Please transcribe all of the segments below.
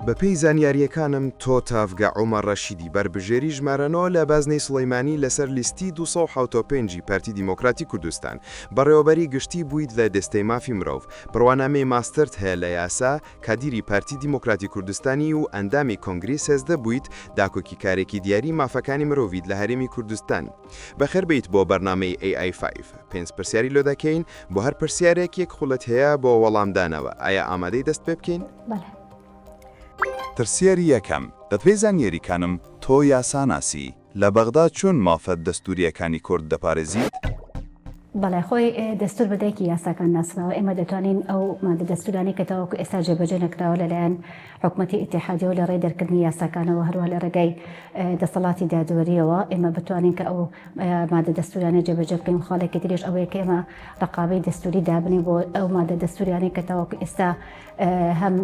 بەپێی زانیاریەکانم تۆ تافگە عومەر ڕەشیدی بربژێری ژمارەنەوە لە بازنەی سڵەیمانی لەسەر لیستی 275 پارتی دیموکراتی کوردستان بەڕێوەبەری گشتی بوویت لە دەستەی مافی مرۆڤ بڕوانامەی ماسترت هەیە لە یاسا کادیری پارتی دیموکراتی کوردستانی و ئەندامی کۆنگری سێزدە بوویت داکۆکی کارێکی دیاری مافەکانی مرۆڤیت لە هەرێمی کوردستان بەخێر بیت بۆ بەرنامەی AI5 پێنج پرسیاری لۆ دەکەین بۆ هەر پرسیارێک یەک خولت هەیە بۆ وەڵامدانەوە ئایا ئامادەی دەست پێ بکەین؟ پرسیاری یەکەم دەتوێ زانیاریکانم تۆ یاساناسی لە بەغداد چۆن مافەت دەستوریەکانی کورد دەپارێزیت؟ بەڵێ خۆی دەستور بەدایکی یاساکان ناسراوە ئێمە دەتوانین ئەو مادە دەستورانی کە تاوەکو ئێستا جێبەجێ نەکراوە لەلایەن حکوومەتی ئیتیحادیە و لە ڕێی دەرکردنی یاساکانەوە هەروە لە ڕێگەی دەسەڵاتی دادوەریەوە ئێمە بتوانین کە ئەو مادە دەستورانە جێبەجێ بکەین خاڵێکی تریش ئەوەیە کە ئێمە ڕقابەی دەستوری دابنین بۆ ئەو مادە دەستوریانی کە تاوەکو ئێستا هەم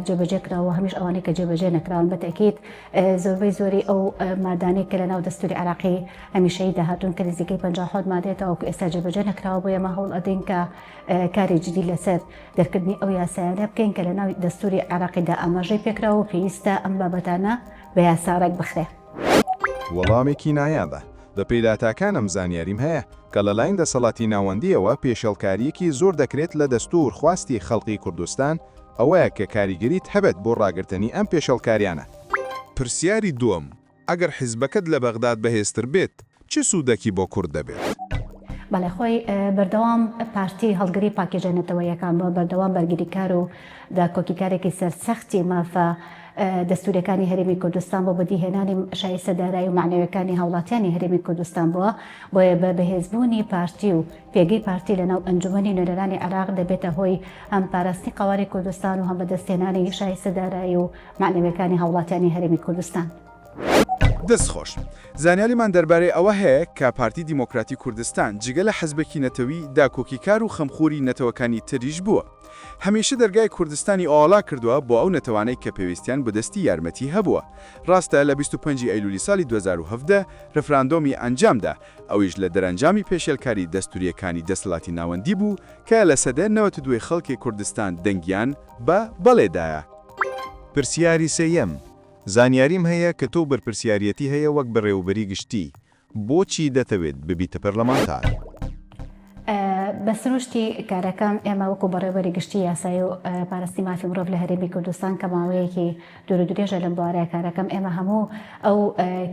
جێبەجێ کراوە هەمیش ئەوانەی کە جێبەجێ نەکراون بەتەکیت زۆربەی زۆری ئەو مادانەی کە لەناو دەستوری عراقی هەمیشەی داهاتوون کە نزیکەی 50 مادەیە تاوەکو ئێستا جێبەجێ نەکراوە بۆ ئێمە هەوڵ ئەدەین کە کاری جدی لەسەر دەرکردنی ئەو یاسایانە بکەین کە لەناو دەستوری عراقیدا ئاماژەی پێکراوە و پێویستە ئەم بابەتانە بە یاساڕێک بخرێ. وەڵامێکی نایابە لە پێداتاکانم زانیاریم هەیە کە لەلایەن دەسەڵاتی ناوەندیەوە پێشەڵکاریەکی زۆر دەکرێت لە دەستور خواستی خەڵقی کوردستان ئەوەیە کە کاریگەریت هەبێت بۆ ڕاگررتنی ئەم پێشەڵکاریانە. پرسیاری دووەم ئەگەر حیزبەکەت لە بەغداد بەهێزتر بێت چ سوودەکی بۆ کورد دەبێت؟ بەڵێ خۆی بەردەوام پارتی هەڵگری پاکێژێنێتەوەیەکان بۆ بەردەوام بەرگریکار و داکۆکیکارێکی سەرسەختی مافە دەستورەکانی هەرێمی کوردستان بۆ بەدیهێنانی شایستەدارایی و معنەوەکانی هاوڵاتیانی هەرێمی کوردستان بووە بۆیە بە بەهێزبوونی پارتی و پێگەی پارتی لەناو ئەنجومەنی نوێنەرانی عراق دەبێتە هۆی ئەم پاراستنی قواری کوردستان و هەم بەدەستێنانی شایستەدارایی و معنەوەکانی هاوڵاتیانی هەرێمی کوردستان. دەستخۆش زانیاریمان دەربارەی ئەوە هەیە کە پارتی دیموکراتی کوردستان جگە لە حەزبێکی نەتەوی داکۆکیکار و خەمخوری نەتەوەکانی تریش بووە هەمیشە دەرگای کوردستانی ئاڵا کردووە بۆ ئەو نەتەوانەی کە پێویستیان بە دەستی یارمەتی هەبووە ڕاستە لە 25 ئەیلولی ساڵی 2017 ڕفراندۆمی ئەنجامدا ئەویش لە دەرەنجامی پێشێلکاری دەستوریەکانی دەسەڵاتی ناوەندی بوو کە لە سەدە 92 خەڵکی کوردستان دەنگیان بە بەڵێدایە. پرسیاری سێیەم زانیاریم هەیە کە تۆ بەرپرسیارەتی هەیە وەک بەڕێوەبەری گشتی بۆچی دەتەوێت ببیتە پەرلەمانتار؟ بە سروشتی کارەکەم ئێمە وەکو بەڕێوەبەری گشتی یاسایی و پاراستنی مافی مرۆڤ لە هەرێمی کوردستان کە ماوەیەکی دوور و درێژە لەم بوارەیە کارەکەم ئێمە هەموو ئەو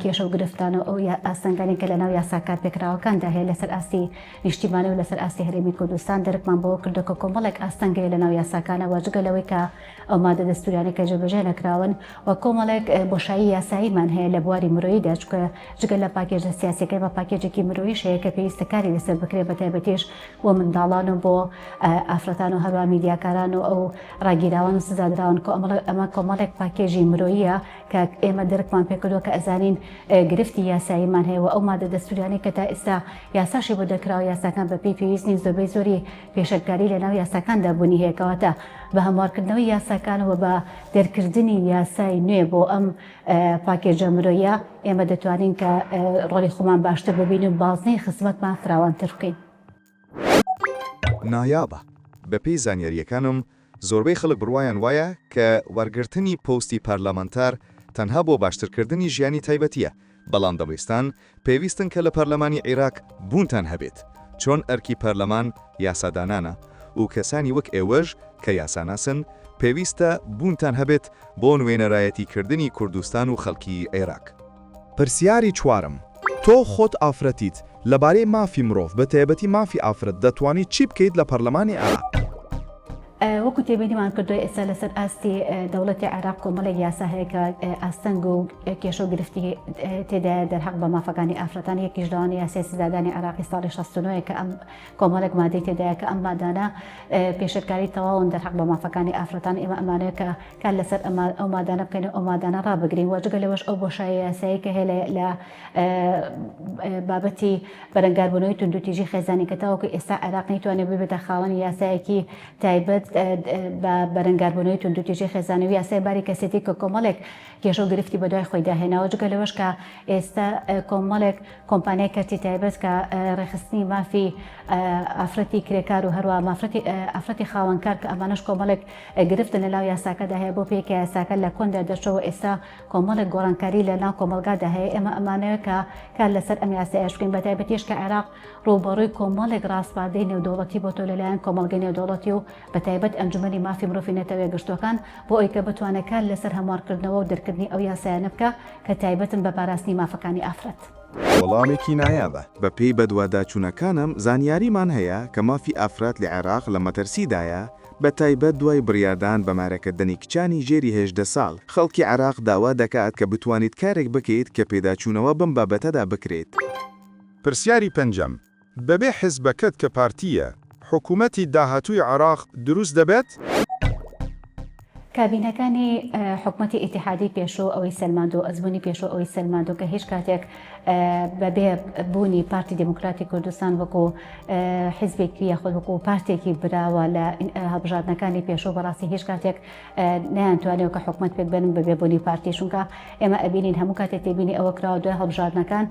کێشە و گرفتان و ئەو ئاستەنگانی کە لەناو یاساکار پێکراوەکاندا هەیە لەسەر ئاستی نیشتیمانی و لەسەر ئاستی هەرێمی کوردستان دەرکمان بۆ کردو کە کۆمەڵێک ئاستەنگەی لەناو یاساکانەوە جگەلەوەی کە ئەو مادە دەستوریانی کە جێبەجێ نەکراون و کۆمەڵێک بۆشایی یاساییمان هەیە لە بواری مرۆییدا چکە جگەل لە پاکێژە سیاسیەکەی بە پاکێجێکی مرۆییش هەیە کە پێویستە کاری لەسەر بکرێ بە تایبەتیش بۆ منداڵان و بۆ ئافرەتان و هەروە میدیاکاران و ئەو ڕاگیراوان و سزادراون کە ئەمە کۆمەڵێک پاکێژی مرۆییە کە ئێمە دەرکمان پێکردووە کە ئەزانین گرفتی یاساییمان هەیە و ئەو مادە دەستوریانی کە تا ئێستا یاساشی بۆ دەکراوە یاساکان بە پێی پێویست نین زۆربەی زۆری پێشەکاری لەناو یاساکاندا بوونی هەیە کەواتە بە هەموارکردنەوەی یاساکانەوە بە دەرکردنی یاسای نوێ بۆ ئەم پاکێجە مرۆیە ئێمە دەتوانین کە ڕۆڵی خۆمان باشتر ببین و بازنەی خزمەتمان فراوانتر بکەین. نایابە بەپێی زانیاریەکانم زۆربەی خەڵک بڕوایان وایە کە وەرگرتنی پۆستی پەرلەمانتار تەنها بۆ باشترکردنی ژیانی تایبەتیە بەڵام دەبستان پێویستن کە لە پەرلەمانی عێراق بوونتان هەبێت چۆن ئەرکی پەرلەمان یاسادانانە و کەسانی وەک ئێوەش کە یاساناسن پێویستە بوونتان هەبێت بۆ نوێنەرایەتیکردنی کوردستان و خەڵکی عێراق. پرسیاری چوارم تۆ خۆت ئافرەتیت لەبارەی مافی مرۆڤ بە تایبەتی مافی ئافرەت دەتوانیت چی بکەیت لە پەرلەمانی عێراق؟ وەکو تێبینیمان کردووە ئێستا لەسەر ئاستی دەوڵەتی عێراق کۆمەڵێک یاسا هەیە کە ئاستەنگ و کێشە و گرفتی تێدایە دەرحەق بە مافەکانی ئافرەتان یەکیش داوانی یاسای سزادانی عێراقی ساڵی 69 کە ئەم کۆمەڵێک مادەی تێدایە کە ئەم مادانە پێشەرکاری تەواون دەرحەق بە مافەکانی ئافرەتان ئێمە ئەمانەیە کە کار لەسەر ئەو مادانە بکەین و ئەو مادانە ڕابگرین و جگە لەوەش ئەو بۆشایی یاسایی کە هەیە لە بابەتی بەرەنگاربوونەوەی توندوتیژی خێزانی کە تاوەکو ئێستا عێراق نەیتوانێت ببێتە خاوەنی یاسایەکی تایبەت بە بەرەنگاربوونەوەی توندوتیژی خێزانەوی یاسای باری کەسێتی کە کۆمەڵێک کێشە و گرفتی بەدوای خۆی داهێناوە جگە لەوەش کە ئێستا کۆمەڵێک کۆمپانیای کەرتی تایبەت کە ڕێخستنی مافی ئافرەتی کرێکار و هەروە ئافرەتی خاوەنکار کە ئەمانش کۆمەڵێک گرفتن لەناو یاساکەدا هەیە بۆ پێکە یاساکە لە کۆندا دەچەوە ئێستا کۆمەڵێک گۆڕانکاری لە ناو کۆمەلگادا هەیە ئێمە ئەمانەیە کە کار لەسەر ئەم یاسایش بکەین بەتایبەتیش کە عێراق ڕووبەڕووی کۆمەڵێک ڕاستپاردەی نێودەوڵەتی بۆ تۆ لەلایەن کۆمەڵگەی نێودەوڵەتی و بەتایبەت ئەنجومەنی مافی مرۆڤی نەتەوەیە گەشتوەکان بۆ ئەوی کە بتوانێت کار لەسەر هەموارکردنەوە و دەرکردنی ئەو یاسایانە بکە کە تایبەتن بە پاراستنی مافەکانی ئافرەت. وەڵامێکی نایابە بە پێی بەدواداچوونەکانم زانیاریمان هەیە کە مافی ئافرەت لە عێراق لە مەترسیدایە بە تایبەت دوای بڕیاردان بە مارەکردنی کچانی ژێری 18 ساڵ خەڵکی عێراق داوا دەکات کە بتوانیت کارێک بکەیت کە پێداچوونەوە بم بابەتەدا بکرێت. پرسیاری پەنجەم بەبێ حیزبەکەت کە پارتیە حکوومەتی داهاتووی عێراق دروست دەبێت؟ کابینەکانی حکوومەتی ئیتیحادی پێشوو ئەوەی سەلماندۆ ئەزمموی پێشوو ئەوەی سەلماندۆ کە هیچ کاتێک بەبێ بوونی پارتی دموکراتی کوردستان وەکو حیزبێکی یاخود وەکو پارتێکی براوە لە هەڵبژاردنەکانی پێشوو بەڕاستی هیچ کاتێک نەیانتوانێت کە حکوومەت پێک بنن بەبێ بوونی پارتی چونکە ئێمە ئەبینین هەموو کاتێک تێبینی ئەوە کراوە دوای هەڵبژاردنەکان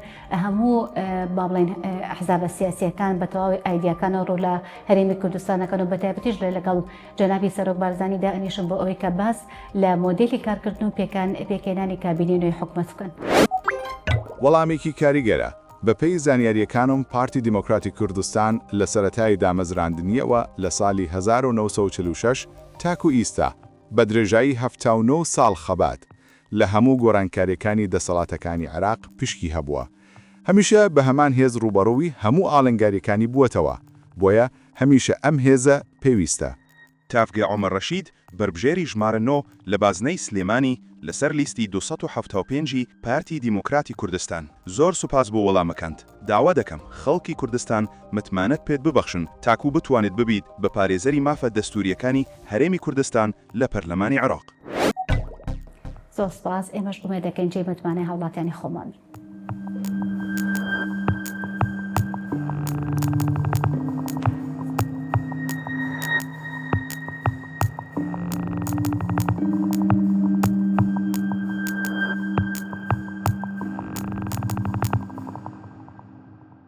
هەموو با بڵێن ئەحزابە سیاسیەکان بە تەواوی ئایدیاکانە ڕوو لە هەرێمی کوردستانەکەن و بەتایبەتیش لەگەڵ جەنابی سەرۆک بارزانی دائنیشن بۆ ئەوەی کە باس لە مۆدێلی کارکردن و پێکێنانی کابینەی حکوومەت بکەن. وەڵامێکی کاریگەرە بەپێی زانیاریەکانم پارتی دیموکراتی کوردستان لە سەرەتای دامەزراندنیەوە لە ساڵی 1946 تاکو ئیستا بە درێژایی 79 ساڵ خەبات لە هەموو گۆڕانکاریەکانی دەسەڵاتەکانی عێراق پشکی هەبووە. هەمیشە بە هەمان هێز ڕوبەڕووی هەموو ئاڵنگاریەکانی بووەتەوە بۆیە هەمیشە ئەم هێزە پێویستە. تافگە عومەر ڕەشید بربژێری ژمارە 9 لە بازنەی سلێمانی لەسەر لیستی 275 پارتی دیموکراتی کوردستان. زۆر سوپاس بۆ وەڵامەکەند. داوا دەکەم خەڵکی کوردستان متمانەت پێت ببەخشن تاکو بتوانێت ببیت بە پارێزەری مافە دەستوریەکانی هەرێمی کوردستان لە پەرلەمانی عێراق. زۆر سوپاس ئێمەش ئومێد دەکەین جێ متمانەی هەوڵاتیانی خۆمان.